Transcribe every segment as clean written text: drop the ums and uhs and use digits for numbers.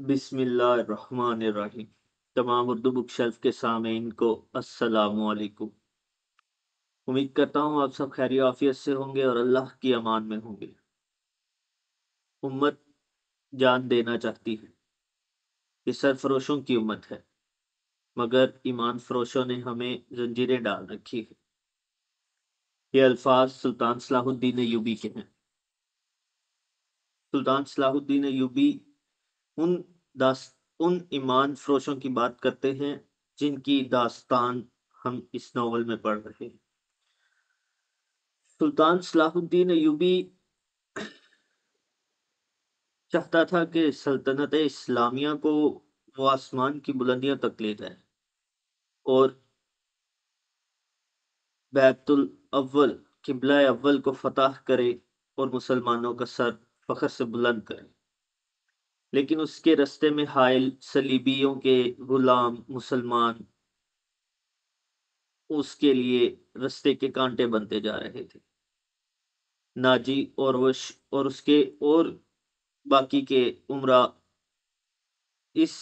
بسم اللہ الرحمن الرحیم۔ تمام اردو بک شیلف کے سامعین کو السلام علیکم۔ امید کرتا ہوں آپ سب خیر و عافیت سے ہوں گے اور اللہ کی امان میں ہوں گے۔ امت جان دینا چاہتی ہے، یہ سرفروشوں کی امت ہے، مگر ایمان فروشوں نے ہمیں زنجیریں ڈال رکھی ہے۔ یہ الفاظ سلطان صلاح الدین ایوبی کے ہیں۔ سلطان صلاح الدین ایوبی ان ایمان فروشوں کی بات کرتے ہیں جن کی داستان ہم اس ناول میں پڑھ رہے ہیں۔ سلطان صلاح الدین ایوبی چاہتا تھا کہ سلطنت اسلامیہ کو وہ آسمان کی بلندیوں تک لے جائے اور بیت الاول قبلہ اول کو فتح کرے اور مسلمانوں کا سر فخر سے بلند کرے، لیکن اس کے رستے میں حائل صلیبیوں کے غلام مسلمان اس کے لیے رستے کے کانٹے بنتے جا رہے تھے۔ ناجی اور وش اور اس کے اور باقی کے عمرہ اس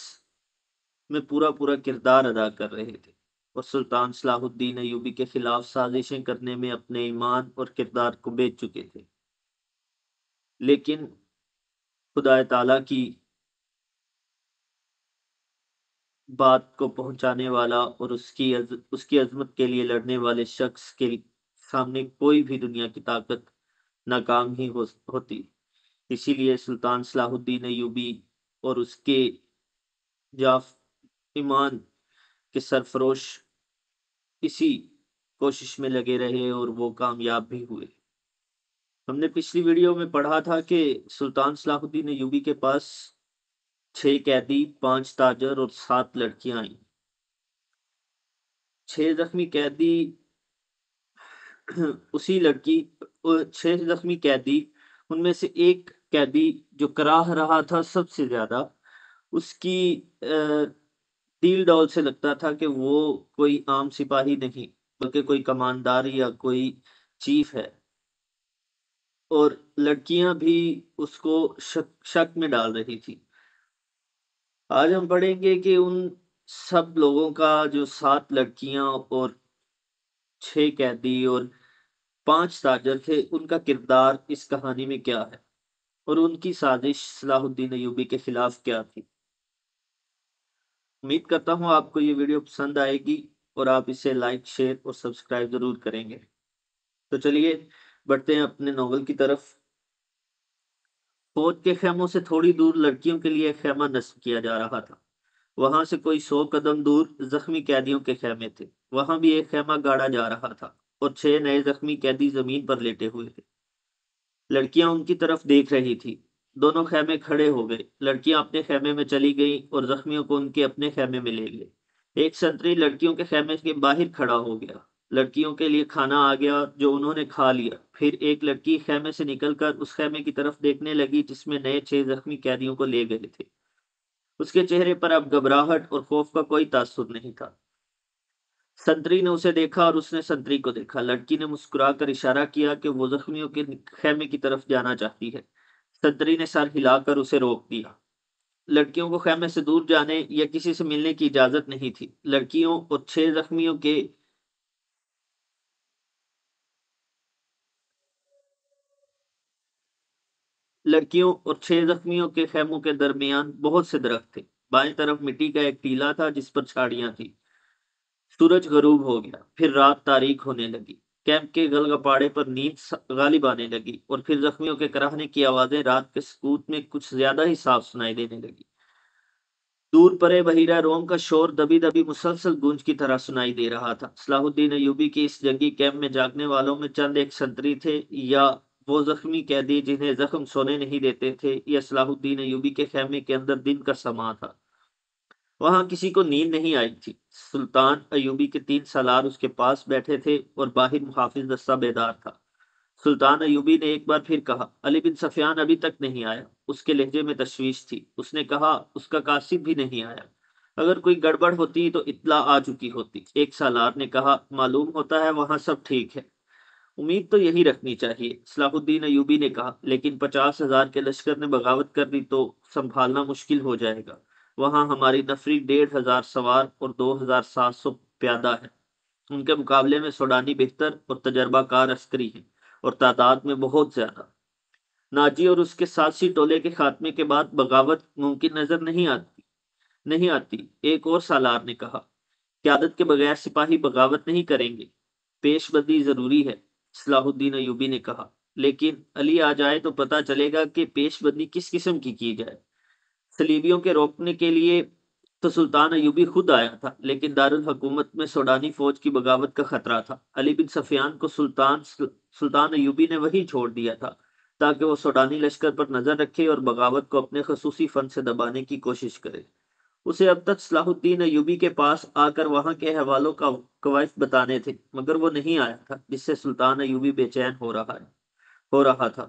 میں پورا کردار ادا کر رہے تھے اور سلطان صلاح الدین ایوبی کے خلاف سازشیں کرنے میں اپنے ایمان اور کردار کو بیچ چکے تھے، لیکن خدا تعالیٰ کی بات کو پہنچانے والا اور اس کی عظمت کے لیے لڑنے والے شخص کے سامنے کوئی بھی دنیا کی طاقت ناکام ہی ہوتی۔ اسی لیے سلطان صلاح الدین ایوبی اور اس کے ایمان کے سرفروش اسی کوشش میں لگے رہے اور وہ کامیاب بھی ہوئے۔ ہم نے پچھلی ویڈیو میں پڑھا تھا کہ سلطان صلاح الدین ایوبی کے پاس 6 قیدی، 5 تاجر اور 7 لڑکیاں آئیں۔ 6 زخمی قیدی ان میں سے ایک قیدی جو کراہ رہا تھا سب سے زیادہ، اس کی ڈیل ڈول سے لگتا تھا کہ وہ کوئی عام سپاہی نہیں بلکہ کوئی کماندار یا کوئی چیف ہے، اور لڑکیاں بھی اس کو شک میں ڈال رہی تھی۔ آج ہم پڑھیں گے کہ ان سب لوگوں کا جو 7 لڑکیاں اور 6 قیدی اور 5 تاجر تھے، ان کا کردار اس کہانی میں کیا ہے اور ان کی سازش صلاح الدین ایوبی کے خلاف کیا تھی۔ امید کرتا ہوں آپ کو یہ ویڈیو پسند آئے گی اور آپ اسے لائک، شیئر اور سبسکرائب ضرور کریں گے۔ تو چلیے بڑھتے ہیں اپنے ناول کی طرف۔ فوج کے خیموں سے تھوڑی دور لڑکیوں کے لیے خیمہ نصب کیا جا رہا تھا۔ وہاں سے کوئی 100 قدم دور زخمی قیدیوں کے خیمے تھے، وہاں بھی ایک خیمہ گاڑا جا رہا تھا اور 6 نئے زخمی قیدی زمین پر لیٹے ہوئے تھے۔ لڑکیاں ان کی طرف دیکھ رہی تھی۔ دونوں خیمے کھڑے ہو گئے، لڑکیاں اپنے خیمے میں چلی گئیں اور زخمیوں کو ان کے اپنے خیمے میں لے گئے۔ ایک سنتری لڑکیوں کے خیمے کے باہر کھڑا ہو گیا۔ لڑکیوں کے لیے کھانا آ گیا جو انہوں نے کھا لیا۔ پھر ایک لڑکی خیمے سے نکل کر اس خیمے کی طرف دیکھنے لگی جس میں نئے 6 زخمی قیدیوں کو لے گئے تھے۔ اس کے چہرے پر اب گھبراہٹ اور خوف کا کوئی تاثر نہیں تھا۔ سنتری نے اسے دیکھا اور اس نے سنتری کو دیکھا۔ لڑکی نے مسکرا کر اشارہ کیا کہ وہ زخمیوں کے خیمے کی طرف جانا چاہتی ہے۔ سنتری نے سر ہلا کر اسے روک دیا۔ لڑکیوں کو خیمے سے دور جانے یا کسی سے ملنے کی اجازت نہیں تھی۔ لڑکیوں اور 6 زخمیوں کے خیموں کے درمیان بہت سے درخت تھے۔ بائیں طرف مٹی کا ایک ٹیلہ تھا جس پر چھاڑیاں تھیں۔ سورج غروب ہو گیا، پھر رات تاریک ہونے لگی۔ کیمپ کے گلگپاڑے پر نیند غالب آنے لگی اور پھر زخمیوں کے کراہنے کی آوازیں رات کے سکوت میں کچھ زیادہ ہی صاف سنائی دینے لگی۔ دور پرے بحیرہ روم کا شور دبی دبی مسلسل گونج کی طرح سنائی دے رہا تھا۔ صلاح الدین ایوبی کے اس جنگی کیمپ میں جاگنے والوں میں چند ایک سنتری تھے، یا وہ زخمی قیدی جنہیں زخم سونے نہیں دیتے تھے، یا صلاح الدین ایوبی کے خیمے کے اندر دن کا سما تھا۔ وہاں کسی کو نیند نہیں آئی تھی۔ سلطان ایوبی کے 3 سالار اس کے پاس بیٹھے تھے اور باہر محافظ دستہ بیدار تھا۔ سلطان ایوبی نے ایک بار پھر کہا، علی بن سفیان ابھی تک نہیں آیا۔ اس کے لہجے میں تشویش تھی۔ اس نے کہا، اس کا قاصد بھی نہیں آیا۔ اگر کوئی گڑبڑ ہوتی تو اطلاع آ چکی ہوتی۔ ایک سالار نے کہا، معلوم ہوتا ہے وہاں سب ٹھیک ہے۔ امید تو یہی رکھنی چاہیے، صلاح الدین ایوبی نے کہا، لیکن 50,000 کے لشکر نے بغاوت کر دی تو سنبھالنا مشکل ہو جائے گا۔ وہاں ہماری نفری 1,500 سوار اور 2,700 پیادہ ہے۔ ان کے مقابلے میں سوڈانی بہتر اور تجربہ کار عسکری ہیں اور تعداد میں بہت زیادہ۔ ناجی اور اس کے ساتھی ٹولے کے خاتمے کے بعد بغاوت ممکن نظر نہیں آتی، ایک اور سالار نے کہا۔ قیادت کے بغیر سپاہی بغاوت نہیں کریں گے، پیش بندی ضروری ہے، صلاح الدین ایوبی نے کہا۔ لیکن علی آ جائے تو پتہ چلے گا کہ پیش بندی کس قسم کی جائے۔ صلیبیوں کے روکنے کے لیے تو سلطان ایوبی خود آیا تھا، لیکن دارالحکومت میں سوڈانی فوج کی بغاوت کا خطرہ تھا۔ علی بن سفیان کو سلطان ایوبی نے وہی چھوڑ دیا تھا تاکہ وہ سوڈانی لشکر پر نظر رکھے اور بغاوت کو اپنے خصوصی فن سے دبانے کی کوشش کرے۔ اسے اب تک صلاح الدین ایوبی کے پاس آ کر وہاں کے حوالوں کا کوائف بتانے تھے، مگر وہ نہیں آیا تھا، جس سے سلطان ایوبی بے چین ہو رہا تھا۔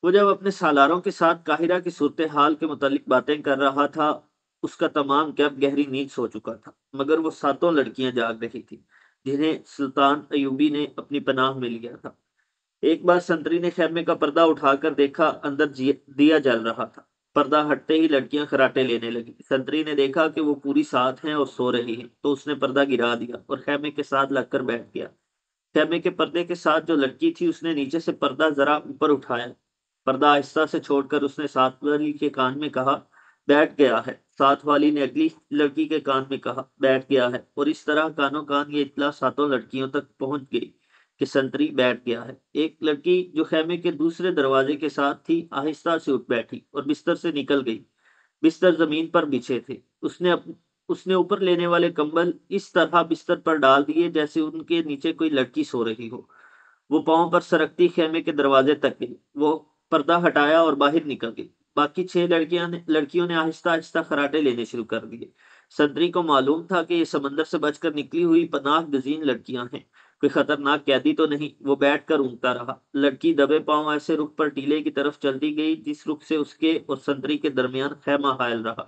وہ جب اپنے سالاروں کے ساتھ قاہرہ کی صورتحال کے متعلق باتیں کر رہا تھا، اس کا تمام گپ گہری نیند سو چکا تھا، مگر وہ 7 لڑکیاں جاگ رہی تھیں جنہیں سلطان ایوبی نے اپنی پناہ میں لیا تھا۔ ایک بار سنتری نے خیمے کا پردہ اٹھا کر دیکھا، اندر دیا جل رہا تھا۔ پردہ ہٹتے ہی لڑکیاں خراٹے لینے لگی۔ سنتری نے دیکھا کہ وہ پوری ساتھ ہیں اور سو رہی ہیں، تو اس نے پردہ گرا دیا اور خیمے کے ساتھ لگ کر بیٹھ گیا۔ خیمے کے پردے کے ساتھ جو لڑکی تھی، اس نے نیچے سے پردہ ذرا اوپر اٹھایا، پردہ آہستہ سے چھوڑ کر اس نے ساتھ والی کے کان میں کہا، بیٹھ گیا ہے۔ ساتھ والی نے اگلی لڑکی کے کان میں کہا، بیٹھ گیا ہے، اور اس طرح کانوں کان یہ اطلاع 7 لڑکیوں تک پہنچ گئی کہ سنتری بیٹھ گیا ہے۔ ایک لڑکی جو خیمے کے دوسرے دروازے کے ساتھ تھی آہستہ سے اٹھ بیٹھی اور بستر سے نکل گئی۔ بستر زمین پر بچھے تھے۔ اس نے اوپر لینے والے کمبل اس طرح بستر پر ڈال دیے جیسے ان کے نیچے کوئی لڑکی سو رہی ہو۔ وہ پاؤں پر سرکتی خیمے کے دروازے تک گئی۔ وہ پردہ ہٹایا اور باہر نکل گئی۔ باقی 6 لڑکیوں نے آہستہ آہستہ خراٹے لینے شروع کر دیے۔ سنتری کو معلوم تھا کہ یہ سمندر سے بچ کر نکلی ہوئی پناہ گزین لڑکیاں ہیں، کوئی خطرناک قیدی تو نہیں۔ وہ بیٹھ کر اونگتا رہا۔ لڑکی دبے پاؤں ایسے رخ پر ٹیلے کی طرف چلتی گئی جس رخ سے اس کے اور سنتری کے درمیان خیمہ حائل رہا۔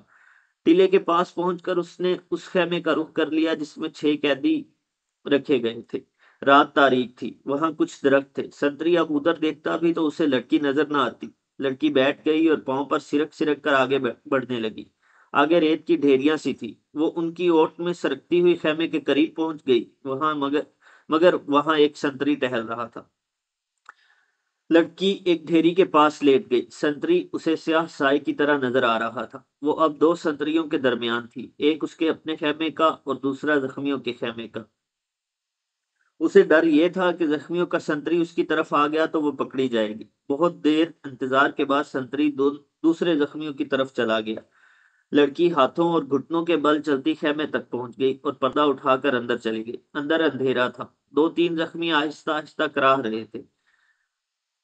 ٹیلے کے پاس پہنچ کر اس نے اس خیمے کا رخ کر لیا جس میں 6 قیدی رکھے گئے تھے۔ رات تاریک تھی، وہاں کچھ درخت تھے۔ سنتری اب ادھر دیکھتا بھی تو اسے لڑکی نظر نہ آتی۔ لڑکی بیٹھ گئی اور پاؤں پر سرک سرک کر آگے بڑھنے لگی۔ آگے ریت کی ڈھیریاں سی تھی۔ وہ ان کی اوٹ میں سرکتی ہوئی خیمے کے قریب پہنچ گئی، مگر وہاں ایک سنتری ٹہل رہا تھا۔ لڑکی ایک ڈھیری کے پاس لیٹ گئی۔ سنتری اسے سیاہ سائے کی طرح نظر آ رہا تھا۔ وہ اب 2 سنتریوں کے درمیان تھی، ایک اس کے اپنے خیمے کا اور دوسرا زخمیوں کے خیمے کا۔ اسے ڈر یہ تھا کہ زخمیوں کا سنتری اس کی طرف آ گیا تو وہ پکڑی جائے گی۔ بہت دیر انتظار کے بعد سنتری دوسرے زخمیوں کی طرف چلا گیا۔ لڑکی ہاتھوں اور گھٹنوں کے بل چلتی خیمے تک پہنچ گئی اور پردہ اٹھا کر اندر چلی گئی۔ اندر اندھیرا تھا۔ 2-3 زخمی آہستہ آہستہ کراہ رہے تھے۔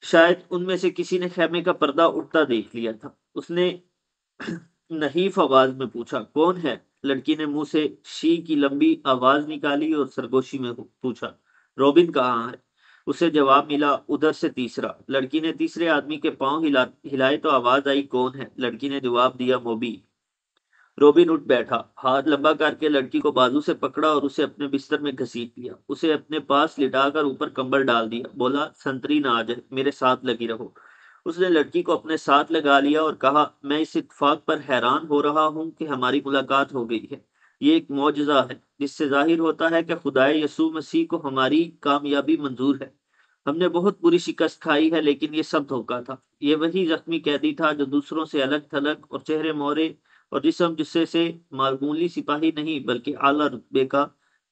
شاید ان میں سے کسی نے خیمے کا پردہ اٹھتا دیکھ لیا تھا۔ اس نے نحیف آواز میں پوچھا، کون ہے؟ لڑکی نے منہ سے شی کی لمبی آواز نکالی اور سرگوشی میں پوچھا، روبن کہاں ہے؟ اسے جواب ملا، ادھر سے تیسرا۔ لڑکی نے تیسرے آدمی کے پاؤں ہلائے تو آواز آئی، کون ہے؟ لڑکی نے جواب دیا، موبی۔ روبن اٹھ بیٹھا، ہاتھ لمبا کر کے لڑکی کو بازو سے پکڑا اور اسے اپنے بستر میں گھسیٹ لیا۔ اسے اپنے پاس لٹا کر اوپر کمبل ڈال دیا۔ بولا، سنتری نہ آ جائے، میرے ساتھ لگی رہو۔ اس نے لڑکی کو اپنے ساتھ لگا لیا اور کہا، میں اس اتفاق پر حیران ہو رہا ہوں کہ ہماری ملاقات ہو گئی ہے۔ یہ ایک معجزہ ہے جس سے ظاہر ہوتا ہے کہ خدائے یسوع مسیح کو ہماری کامیابی منظور ہے۔ ہم نے بہت بری شکست کھائی ہے، لیکن یہ سب دھوکہ تھا۔ یہ وہی زخمی قیدی تھا جو دوسروں سے الگ تھلگ اور چہرے مورے اور جسم جسے سے معمولی سپاہی نہیں بلکہ اعلیٰ رتبے کا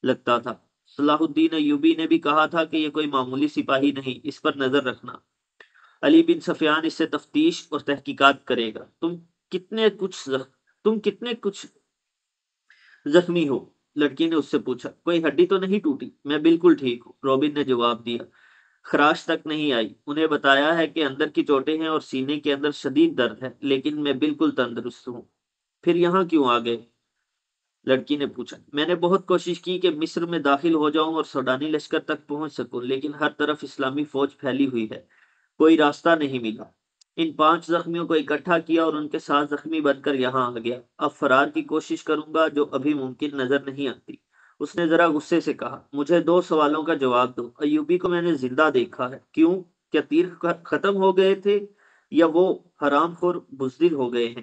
لگتا تھا۔ صلاح الدین ایوبی نے بھی کہا تھا کہ یہ کوئی معمولی سپاہی نہیں، اس پر نظر رکھنا۔ علی بن سفیان اس سے تفتیش اور تحقیقات کرے گا۔ تم کتنے کچھ زخمی ہو؟ لڑکی نے اس سے پوچھا۔ کوئی ہڈی تو نہیں ٹوٹی؟ میں بالکل ٹھیک ہوں، روبن نے جواب دیا۔ خراش تک نہیں آئی۔ انہیں بتایا ہے کہ اندر کی چوٹیں ہیں اور سینے کے اندر شدید درد ہے، لیکن میں بالکل تندرست ہوں۔ پھر یہاں کیوں آ گئے؟ لڑکی نے پوچھا۔ میں نے بہت کوشش کی کہ مصر میں داخل ہو جاؤں اور سوڈانی لشکر تک پہنچ سکوں، لیکن ہر طرف اسلامی فوج پھیلی ہوئی ہے، کوئی راستہ نہیں ملا۔ ان 5 زخمیوں کو اکٹھا کیا اور ان کے ساتھ زخمی بن کر یہاں آ گیا۔ اب فرار کی کوشش کروں گا جو ابھی ممکن نظر نہیں آتی۔ اس نے ذرا غصے سے کہا، مجھے 2 سوالوں کا جواب دو۔ ایوبی کو میں نے زندہ دیکھا ہے۔ کیوں؟ کیا تیر ختم ہو گئے تھے یا وہ حرام خور بزدل ہو گئے ہیں؟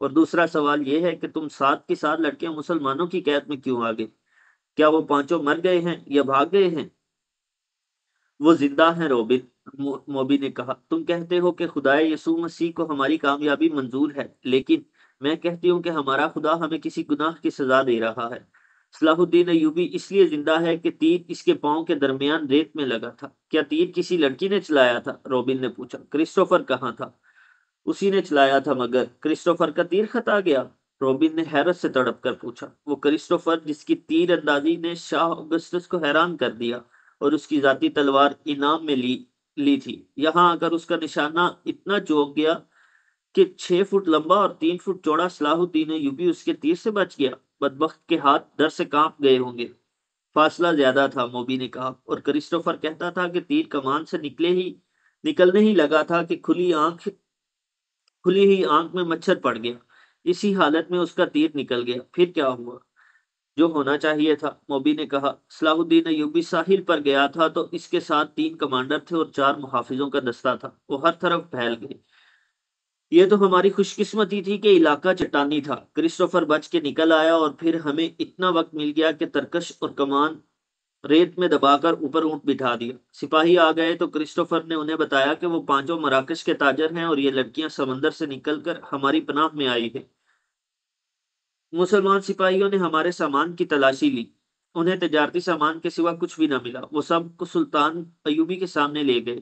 اور دوسرا سوال یہ ہے کہ تم ساتھ کی ساتھ لڑکیاں مسلمانوں کی قید میں کیوں آ گئی؟ کیا وہ پانچوں مر گئے ہیں یا بھاگ گئے ہیں؟ وہ زندہ ہیں روبن، موبی نے کہا۔ تم کہتے ہو کہ خدا یسوع مسیح کو ہماری کامیابی منظور ہے، لیکن میں کہتی ہوں کہ ہمارا خدا ہمیں کسی گناہ کی سزا دے رہا ہے۔ صلاح الدین ایوبی اس لیے زندہ ہے کہ تیر اس کے پاؤں کے درمیان ریت میں لگا تھا۔ کیا تیر کسی لڑکی نے چلایا تھا؟ روبن نے پوچھا۔ کرسٹوفر کہاں تھا؟ اسی نے چلایا تھا، مگر کرسٹوفر کا تیر خطا گیا؟ روبن نے حیرت سے تڑپ کر پوچھا۔ وہ کرسٹوفر جس کی تیر اندازی نے شاہ اگسٹس کو حیران کر دیا اور اس کی ذاتی تلوار انعام میں لی تھی، یہاں اگر اس کا نشانہ اتنا چوک گیا کہ 6 فٹ لمبا اور 3 فٹ چوڑا صلاح الدین ایوبی اس کے تیر سے بچ گیا۔ بدبخت کے ہاتھ ڈر سے کانپ گئے ہوں گے۔ فاصلہ زیادہ تھا، موبی نے کہا، اور کرسٹوفر کہتا تھا کہ تیر کمان سے نکلنے ہی لگا تھا کہ کھلی ہی آنکھ میں مچھر پڑ گیا۔ اسی حالت میں اس کا تیر نکل گیا۔ پھر کیا ہوا؟ جو ہونا چاہیے تھا، موبی نے کہا۔ صلاح الدین ایوبی ساحل پر گیا تھا تو اس کے ساتھ 3 کمانڈر تھے اور 4 محافظوں کا دستہ تھا۔ وہ ہر طرف پھیل گئے۔ یہ تو ہماری خوش قسمتی تھی کہ علاقہ چٹانی تھا۔ کرسٹوفر بچ کے نکل آیا اور پھر ہمیں اتنا وقت مل گیا کہ ترکش اور کمان ریت میں دبا کر اوپر اونٹ بٹھا دیا۔ سپاہی آ گئے تو کرسٹوفر نے انہیں بتایا کہ وہ پانچوں مراکش کے تاجر ہیں اور یہ لڑکیاں سمندر سے نکل کر ہماری پناہ میں آئی ہیں۔ مسلمان سپاہیوں نے ہمارے سامان کی تلاشی لی۔ انہیں تجارتی سامان کے سوا کچھ بھی نہ ملا۔ وہ سب کو سلطان ایوبی کے سامنے لے گئے۔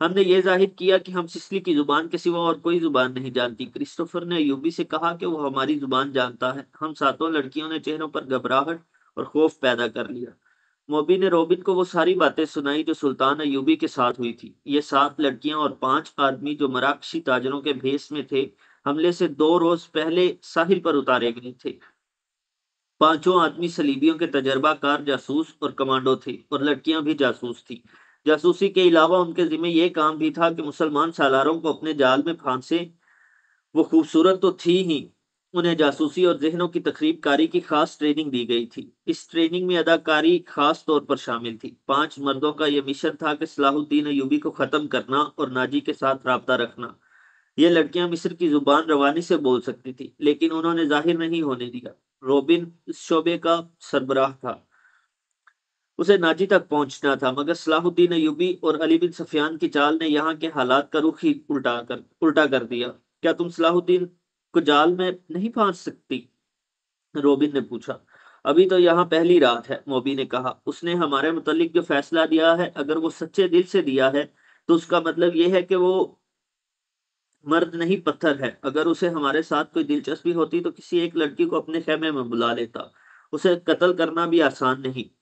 ہم نے یہ ظاہر کیا کہ ہم سسلی کی زبان کے سوا اور کوئی زبان نہیں جانتی۔ کرسٹوفر نے ایوبی سے کہا کہ وہ ہماری زبان جانتا ہے۔ ہم ساتوں لڑکیوں نے چہروں پر گھبراہٹ اور خوف پیدا کر لیا۔ موبی نے روبن کو وہ ساری باتیں سنائی جو سلطان ایوبی کے ساتھ ہوئی تھی۔ یہ 7 لڑکیاں اور 5 آدمی جو مراکشی تاجروں کے بھیس میں تھے، حملے سے 2 روز پہلے ساحل پر اتارے گئے تھے۔ پانچوں آدمی صلیبیوں کے تجربہ کار جاسوس اور کمانڈو تھے، اور لڑکیاں بھی جاسوس تھیں۔ جاسوسی کے علاوہ ان کے ذمہ یہ کام بھی تھا کہ مسلمان سالاروں کو اپنے جال میں پھانسیں۔ وہ خوبصورت تو تھی ہی، انہیں جاسوسی اور ذہنوں کی تخریب کاری کی خاص ٹریننگ دی گئی تھی۔ اس ٹریننگ میں اداکاری خاص طور پر شامل تھی۔ 5 مردوں کا یہ مشن تھا کہ صلاح الدین ایوبی کو ختم کرنا اور ناجی کے ساتھ رابطہ رکھنا۔ یہ لڑکیاں مصر کی زبان روانی سے بول سکتی تھی، لیکن انہوں نے ظاہر نہیں ہونے دیا۔ روبن اس شعبے کا سربراہ تھا، اسے ناجی تک پہنچنا تھا، مگر صلاح الدین ایوبی اور علی بن سفیان کی چال نے یہاں کے حالات کا رخ ہی الٹا کر دیا۔ کیا تم صلاح الدین کو جال میں نہیں پھانس سکتی؟ روبن نے پوچھا۔ ابھی تو یہاں پہلی رات ہے، موبی نے کہا۔ اس نے ہمارے متعلق جو فیصلہ دیا ہے، اگر وہ سچے دل سے دیا ہے تو اس کا مطلب یہ ہے کہ وہ مرد نہیں پتھر ہے۔ اگر اسے ہمارے ساتھ کوئی دلچسپی ہوتی تو کسی ایک لڑکی کو اپنے خیمے میں بلا لیتا۔ اسے قتل کرنا بھی آسان نہیں۔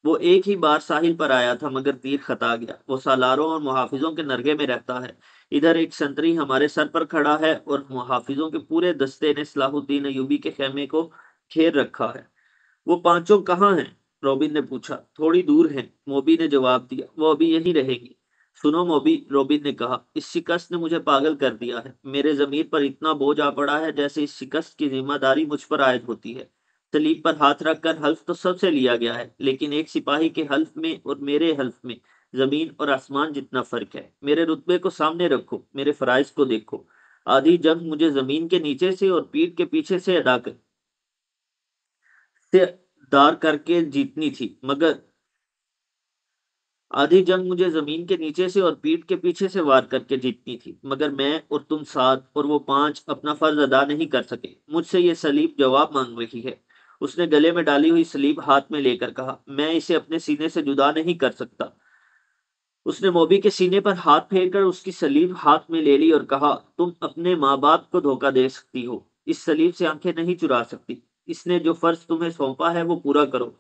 وہ ایک ہی بار ساحل پر آیا تھا، مگر تیر خطا گیا۔ وہ سالاروں اور محافظوں کے نرگے میں رہتا ہے۔ ادھر ایک سنتری ہمارے سر پر کھڑا ہے اور محافظوں کے پورے دستے نے صلاح الدین ایوبی کے خیمے کو گھیر رکھا ہے۔ وہ پانچوں کہاں ہیں؟ روبن نے پوچھا۔ تھوڑی دور ہیں، موبی نے جواب دیا۔ وہ ابھی یہی رہے گی۔ سنو موبی، روبن نے کہا، اس شکست نے مجھے پاگل کر دیا ہے۔ میرے ضمیر پر اتنا بوجھ آ پڑا ہے جیسے اس شکست کی ذمہ داری مجھ پر عائد ہوتی ہے۔ صلیب پر ہاتھ رکھ کر حلف تو سب سے لیا گیا ہے، لیکن ایک سپاہی کے حلف میں اور میرے حلف میں زمین اور آسمان جتنا فرق ہے۔ میرے رتبے کو سامنے رکھو، میرے فرائض کو دیکھو۔ آدھی جنگ مجھے زمین کے نیچے سے اور پیٹھ کے پیچھے سے دار کر کے جیتنی تھی، مگر آدھی جنگ مجھے زمین کے نیچے سے اور پیٹھ کے پیچھے سے وار کر کے جیتنی تھی، مگر میں اور تم 7 اور وہ 5 اپنا فرض ادا نہیں کر سکے۔ مجھ سے یہ صلیب جواب مانگ رہی ہے۔ اس نے گلے میں ڈالی ہوئی صلیب ہاتھ میں لے کر کہا، میں اسے اپنے سینے سے جدا نہیں کر سکتا۔ اس نے موبی کے سینے پر ہاتھ پھیر کر اس کی صلیب ہاتھ میں لے لی اور کہا، تم اپنے ماں باپ کو دھوکہ دے سکتی ہو، اس صلیب سے آنکھیں نہیں چرا سکتی۔ اس نے جو فرض تمہیں سونپا ہے وہ پورا کرو۔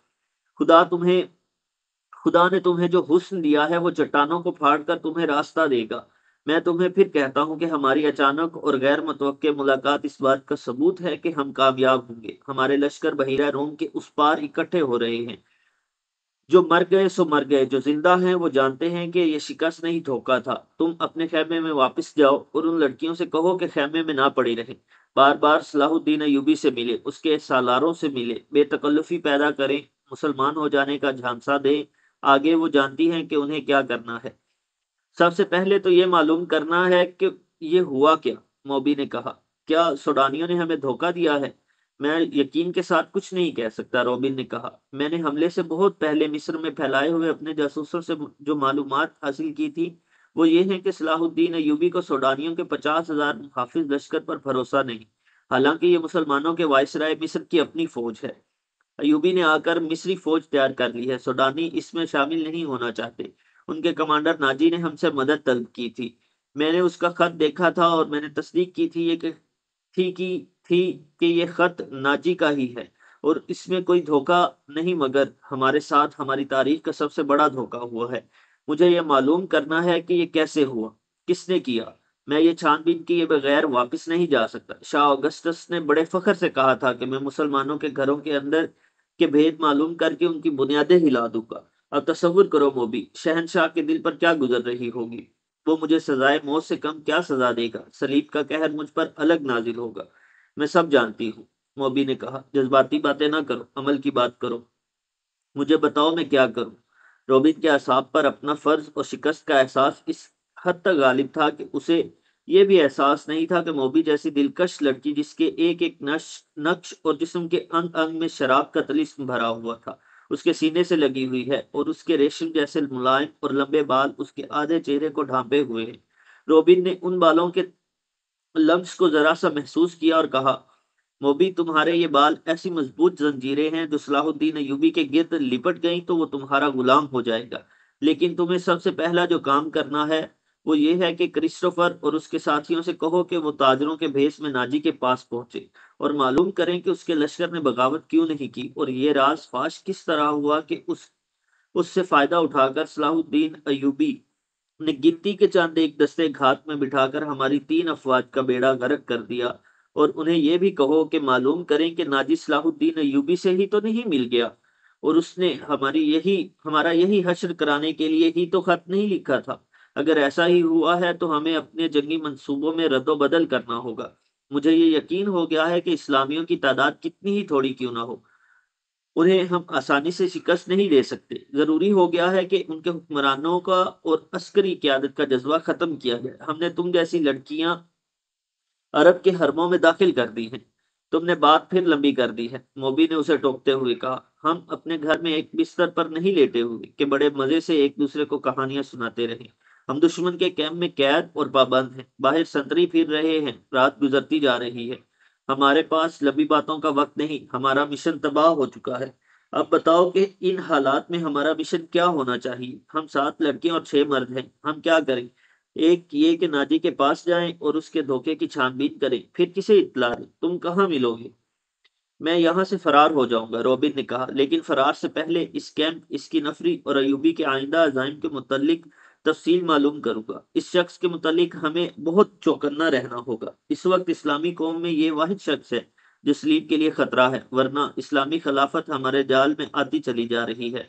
خدا نے تمہیں جو حسن دیا ہے وہ چٹانوں کو پھاڑ کر تمہیں راستہ دے گا۔ میں تمہیں پھر کہتا ہوں کہ ہماری اچانک اور غیر متوقع ملاقات اس بات کا ثبوت ہے کہ ہم کامیاب ہوں گے۔ ہمارے لشکر بحیرہ روم کے اس پار اکٹھے ہو رہے ہیں۔ جو مر گئے سو مر گئے، جو زندہ ہیں وہ جانتے ہیں کہ یہ شکست نہیں دھوکا تھا۔ تم اپنے خیمے میں واپس جاؤ اور ان لڑکیوں سے کہو کہ خیمے میں نہ پڑی رہیں، بار بار صلاح الدین ایوبی سے ملے، اس کے سالاروں سے ملے، بے تکلفی پیدا کریں، مسلمان ہو جانے کا جھانسا دیں۔ آگے وہ جانتی ہیں کہ انہیں کیا کرنا ہے۔ سب سے پہلے تو یہ معلوم کرنا ہے کہ یہ ہوا کیا، موبی نے کہا۔ کیا سوڈانیوں نے ہمیں دھوکا دیا ہے؟ میں یقین کے ساتھ کچھ نہیں کہہ سکتا، روبن نے کہا۔ میں نے حملے سے بہت پہلے مصر میں پھیلائے ہوئے اپنے جاسوسوں سے جو معلومات حاصل کی تھی وہ یہ ہیں کہ صلاح الدین ایوبی کو سوڈانیوں کے 50,000 محافظ لشکر پر بھروسہ نہیں، حالانکہ یہ مسلمانوں کے وائسرائے مصر کی اپنی فوج ہے۔ ایوبی نے آ کر مصری فوج تیار کر لی ہے، سوڈانی اس میں شامل نہیں ہونا چاہتے۔ ان کے کمانڈر ناجی نے ہم سے مدد طلب کی تھی۔ میں نے اس کا خط دیکھا تھا اور میں نے تصدیق کی تھی کہ یہ خط ناجی کا ہی ہے اور اس میں کوئی دھوکا نہیں، مگر ہمارے ساتھ ہماری تاریخ کا سب سے بڑا دھوکا ہوا ہے۔ مجھے یہ معلوم کرنا ہے کہ یہ کیسے ہوا، کس نے کیا۔ میں یہ چھان بین کیے بغیر واپس نہیں جا سکتا۔ شاہ اگسٹس نے بڑے فخر سے کہا تھا کہ میں مسلمانوں کے گھروں کے اندر کے بھید معلوم کر کے ان کی بنیادیں ہلا دوں گا۔ اب تصور کرو موبی، شہنشاہ کے دل پر کیا گزر رہی ہوگی۔ وہ مجھے سزائے موت سے کم کیا سزا دے گا، صلیب کا قہر مجھ پر الگ نازل ہوگا۔ میں سب جانتی ہوں، موبی نے کہا۔ جذباتی باتیں نہ کرو، عمل کی بات کرو۔ مجھے بتاؤ میں کیا کروں۔ روبن کے اعصاب پر اپنا فرض اور شکست کا احساس اس حد تک غالب تھا کہ اسے یہ بھی احساس نہیں تھا کہ موبی جیسی دلکش لڑکی جس کے ایک ایک نقش اور جسم کے انگ انگ میں شراب کا طلسم بھرا ہوا تھا اس کے سینے سے لگی ہوئی ہے، اور اس کے ریشم جیسے ملائم اور لمبے بال اس کے آدھے چہرے کو ڈھانپے ہوئے ہیں۔ روبن نے ان بالوں کے لمس کو ذرا سا محسوس کیا اور کہا، موبی تمہارے یہ بال ایسی مضبوط زنجیریں ہیں جو صلاح الدین ایوبی کے گرد لپٹ گئیں تو وہ تمہارا غلام ہو جائے گا۔ لیکن تمہیں سب سے پہلا جو کام کرنا ہے وہ یہ ہے کہ کرسٹوفر اور اس کے ساتھیوں سے کہو کہ وہ تاجروں کے بھیس میں ناجی کے پاس پہنچے اور معلوم کریں کہ اس کے لشکر نے بغاوت کیوں نہیں کی اور یہ راز فاش کس طرح ہوا کہ اس سے فائدہ اٹھا کر صلاح الدین ایوبی نے گنتی کے چند ایک دستے گھات میں بٹھا کر ہماری 3 افواج کا بیڑا غرق کر دیا۔ اور انہیں یہ بھی کہو کہ معلوم کریں کہ ناجی صلاح الدین ایوبی سے ہی تو نہیں مل گیا اور اس نے ہمارا یہی حشر کرانے کے لیے ہی تو خط نہیں لکھا تھا۔ اگر ایسا ہی ہوا ہے تو ہمیں اپنے جنگی منصوبوں میں رد و بدل کرنا ہوگا۔ مجھے یہ یقین ہو گیا ہے کہ اسلامیوں کی تعداد کتنی ہی تھوڑی کیوں نہ ہو، انہیں ہم آسانی سے شکست نہیں دے سکتے۔ ضروری ہو گیا ہے کہ ان کے حکمرانوں کا اور عسکری قیادت کا جذبہ ختم کیا جائے۔ ہم نے تم جیسی لڑکیاں عرب کے حرموں میں داخل کر دی ہیں۔ تم نے بات پھر لمبی کر دی ہے، موبی نے اسے ٹوکتے ہوئے کہا۔ ہم اپنے گھر میں ایک بستر پر نہیں لیٹے ہوئے کہ بڑے مزے سے ایک دوسرے کو کہانیاں سناتے رہیں۔ ہم دشمن کے کیمپ میں قید اور پابند ہیں، باہر سنتری پھر رہے ہیں، رات گزرتی جا رہی ہے۔ ہمارے پاس لمبی باتوں کا وقت نہیں، ہمارا مشن تباہ ہو چکا ہے۔ اب بتاؤ کہ ان حالات میں ہمارا مشن کیا ہونا چاہیے۔ ہم 7 لڑکیاں اور 6 مرد ہیں، ہم کیا کریں؟ ایک یہ کہ ناجی کے پاس جائیں اور اس کے دھوکے کی چھان بین کریں، پھر کسے اطلاع دیں؟ تم کہاں ملو گے؟ میں یہاں سے فرار ہو جاؤں گا، روبن نے کہا، لیکن فرار سے پہلے اس کیمپ، اس کی نفری اور ایوبی کے آئندہ عزائم کے متعلق تفصیل معلوم کروں گا۔ اس شخص کے متعلق ہمیں بہت چوکنا رہنا ہوگا۔ اس وقت اسلامی قوم میں یہ واحد شخص ہے جو سلیب کے لیے خطرہ ہے، ورنہ اسلامی خلافت ہمارے جال میں آتی چلی جا رہی ہے۔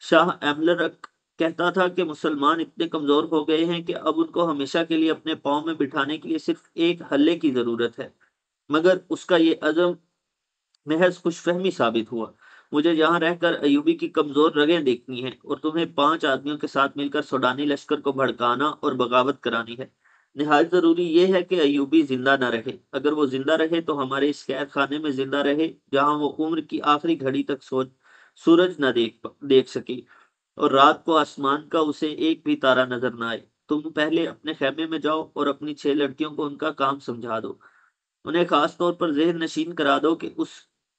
شاہ ایملرک کہتا تھا کہ مسلمان اتنے کمزور ہو گئے ہیں کہ اب ان کو ہمیشہ کے لیے اپنے پاؤں میں بٹھانے کے لیے صرف ایک حلے کی ضرورت ہے، مگر اس کا یہ عزم محض خوش فہمی ثابت ہوا۔ مجھے یہاں رہ کر ایوبی کی کمزور رگیں دیکھنی ہیں اور تمہیں 5 آدمیوں کے ساتھ مل کر سوڈانی لشکر کو بھڑکانا اور بغاوت کرانی ہے۔ نہایت ضروری یہ ہے کہ ایوبی زندہ نہ رہے۔ اگر وہ زندہ رہے تو ہمارے اس قید خانے میں زندہ رہے جہاں وہ عمر کی آخری گھڑی تک سورج نہ دیکھ سکے اور رات کو آسمان کا اسے ایک بھی تارا نظر نہ آئے۔ تم پہلے اپنے خیمے میں جاؤ اور اپنی 6 لڑکیوں کو ان کا کام سمجھا دو۔ انہیں خاص طور پر ذہن نشین کرا دو کہ اس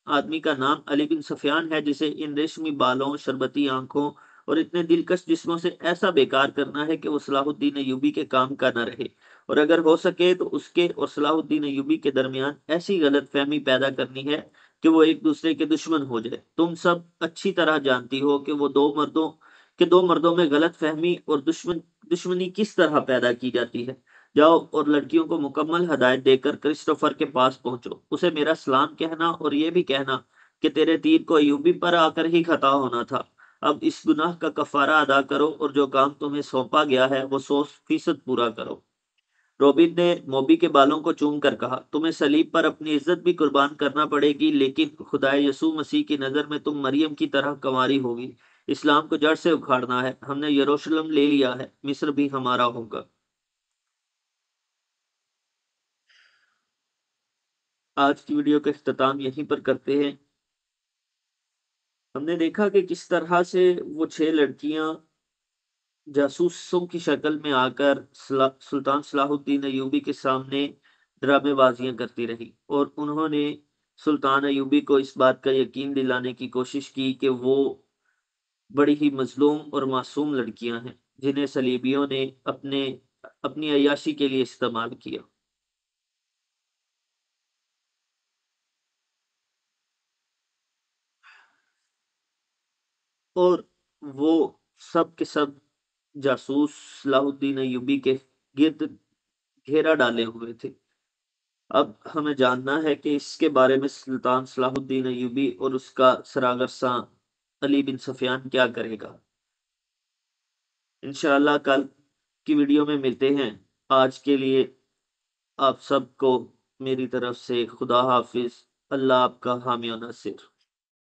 آدمی کا نام علی بن سفیان ہے جسے ان ریشمی بالوں، شربتی آنکھوں اور اتنے دلکش جسموں سے ایسا بیکار کرنا ہے کہ وہ صلاح الدین ایوبی کے کام کا نہ رہے، اور اگر ہو سکے تو اس کے اور صلاح الدین ایوبی کے درمیان ایسی غلط فہمی پیدا کرنی ہے کہ وہ ایک دوسرے کے دشمن ہو جائے۔ تم سب اچھی طرح جانتی ہو کہ دو مردوں میں غلط فہمی اور دشمنی کس طرح پیدا کی جاتی ہے۔ جاؤ اور لڑکیوں کو مکمل ہدایت دے کر کرسٹوفر کے پاس پہنچو، اسے میرا سلام کہنا اور یہ بھی کہنا کہ تیرے تیر کو ایوبی پر آ کر ہی خطا ہونا تھا۔ اب اس گناہ کا کفارہ ادا کرو اور جو کام تمہیں سونپا گیا ہے وہ 100% پورا کرو۔ روبن نے موبی کے بالوں کو چوم کر کہا، تمہیں صلیب پر اپنی عزت بھی قربان کرنا پڑے گی، لیکن خدا یسوع مسیح کی نظر میں تم مریم کی طرح کنواری ہوگی۔ اسلام کو جڑ سے اکھاڑنا ہے۔ ہم نے یروشلم لے لیا ہے، مصر بھی ہمارا ہوگا۔ آج کی ویڈیو کا اختتام یہیں پر کرتے ہیں۔ ہم نے دیکھا کہ کس طرح سے وہ 6 لڑکیاں جاسوسوں کی شکل میں آ کر سلطان صلاح الدین ایوبی کے سامنے ڈرامے بازیاں کرتی رہی، اور انہوں نے سلطان ایوبی کو اس بات کا یقین دلانے کی کوشش کی کہ وہ بڑی ہی مظلوم اور معصوم لڑکیاں ہیں جنہیں صلیبیوں نے اپنی عیاشی کے لیے استعمال کیا۔ اور وہ سب کے سب جاسوس صلاح الدین ایوبی کے گرد گھیرا ڈالے ہوئے تھے۔ اب ہمیں جاننا ہے کہ اس کے بارے میں سلطان صلاح الدین ایوبی اور اس کا سراغرساں علی بن سفیان کیا کرے گا۔ انشاءاللہ کل کی ویڈیو میں ملتے ہیں۔ آج کے لیے آپ سب کو میری طرف سے خدا حافظ۔ اللہ آپ کا حامی و ناصر۔